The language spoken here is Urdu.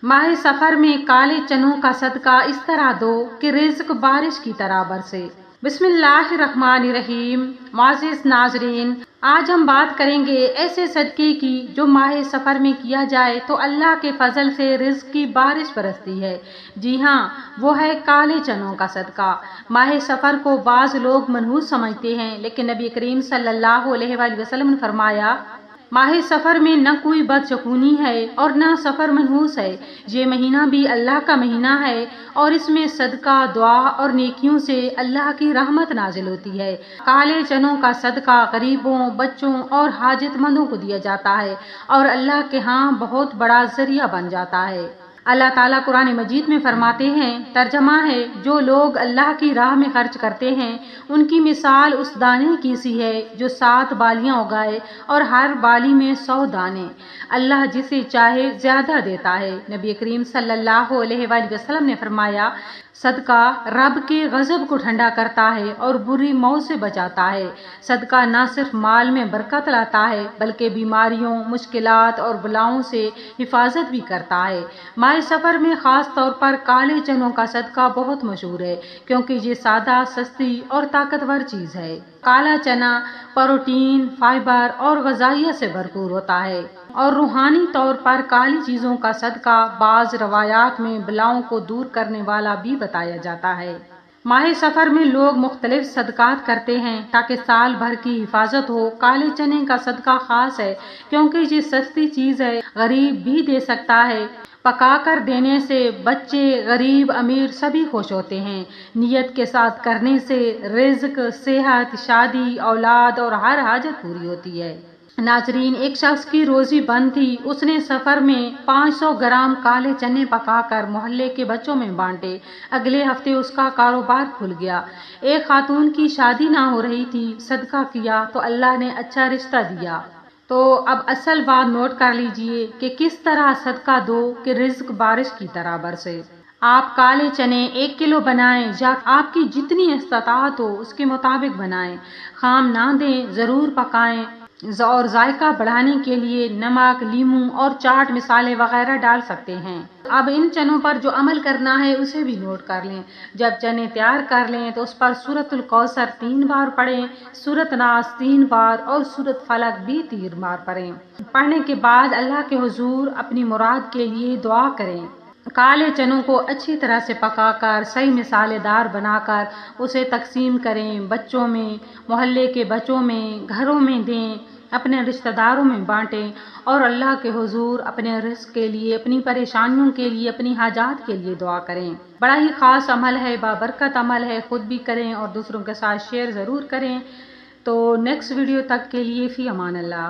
ماہ سفر میں کالے چنوں کا صدقہ اس طرح دو کہ رزق بارش کی طرح برسے۔ بسم اللہ الرحمن الرحیم۔ معزز ناظرین، آج ہم بات کریں گے ایسے صدقے کی جو ماہ سفر میں کیا جائے تو اللہ کے فضل سے رزق کی بارش برستی ہے۔ جی ہاں، وہ ہے کالے چنوں کا صدقہ۔ ماہ سفر کو بعض لوگ منحوس سمجھتے ہیں، لیکن نبی کریم صلی اللہ علیہ وآلہ وسلم نے فرمایا، ماہ سفر میں نہ کوئی بدشگونی ہے اور نہ سفر منحوس ہے۔ یہ مہینہ بھی اللہ کا مہینہ ہے اور اس میں صدقہ، دعا اور نیکیوں سے اللہ کی رحمت نازل ہوتی ہے۔ کالے چنوں کا صدقہ غریبوں، بچوں اور حاجت مندوں کو دیا جاتا ہے اور اللہ کے ہاں بہت بڑا ذریعہ بن جاتا ہے۔ اللہ تعالیٰ قرآن مجید میں فرماتے ہیں، ترجمہ ہے، جو لوگ اللہ کی راہ میں خرچ کرتے ہیں ان کی مثال اس دانے کی سی ہے جو 7 بالیاں اگائے اور ہر بالی میں 100 دانے۔ اللہ جسے چاہے زیادہ دیتا ہے۔ نبی کریم صلی اللہ علیہ وآلہ وسلم نے فرمایا، صدقہ رب کے غضب کو ٹھنڈا کرتا ہے اور بری موت سے بچاتا ہے۔ صدقہ نہ صرف مال میں برکت لاتا ہے بلکہ بیماریوں، مشکلات اور بلاؤں سے حفاظت بھی کرتا ہے۔ ماہ سفر میں خاص طور پر کالے چنوں کا صدقہ بہت مشہور ہے کیونکہ یہ سادہ، سستی اور طاقتور چیز ہے۔ کالا چنا پروٹین، فائبر اور غذائیت سے بھرپور ہوتا ہے اور روحانی طور پر کالی چیزوں کا صدقہ بعض روایات میں بلاؤں کو دور کرنے والا بھی بتایا جاتا ہے۔ ماہ سفر میں لوگ مختلف صدقات کرتے ہیں تاکہ سال بھر کی حفاظت ہو۔ کالے چنے کا صدقہ خاص ہے کیونکہ یہ سستی چیز ہے، غریب بھی دے سکتا ہے۔ پکا کر دینے سے بچے، غریب، امیر سبھی خوش ہوتے ہیں۔ نیت کے ساتھ کرنے سے رزق، صحت، شادی، اولاد اور ہر حاجت پوری ہوتی ہے۔ ناظرین، ایک شخص کی روزی بند تھی۔ اس نے سفر میں 500 گرام کالے چنے پکا کر محلے کے بچوں میں بانٹے۔ اگلے ہفتے اس کا کاروبار کھل گیا۔ ایک خاتون کی شادی نہ ہو رہی تھی، صدقہ کیا تو اللہ نے اچھا رشتہ دیا۔ تو اب اصل بات نوٹ کر لیجئے کہ کس طرح صدقہ دو کہ رزق بارش کی طرح برسے۔ آپ کالے چنے 1 کلو بنائیں یا آپ کی جتنی استطاعت ہو اس کے مطابق بنائیں۔ خام نہ دیں، ضرور پکائیں اور ذائقہ بڑھانے کے لیے نمک، لیموں اور چاٹ مسالے وغیرہ ڈال سکتے ہیں۔ اب ان چنوں پر جو عمل کرنا ہے اسے بھی نوٹ کر لیں۔ جب چنے تیار کر لیں تو اس پر سورۃ الکوثر 3 بار پڑھیں، سورۃ ناس 3 بار اور سورۃ فلق بھی 3 بار پڑھیں۔ پڑھنے کے بعد اللہ کے حضور اپنی مراد کے لیے دعا کریں۔ کالے چنوں کو اچھی طرح سے پکا کر صحیح مسالے دار بنا کر اسے تقسیم کریں۔ بچوں میں، محلے کے بچوں میں، گھروں میں دیں، اپنے رشتہ داروں میں بانٹیں اور اللہ کے حضور اپنے رزق کے لیے، اپنی پریشانیوں کے لیے، اپنی حاجات کے لیے دعا کریں۔ بڑا ہی خاص عمل ہے، بابرکت عمل ہے، خود بھی کریں اور دوسروں کے ساتھ شیئر ضرور کریں۔ تو نیکسٹ ویڈیو تک کے لیے فی امان اللہ۔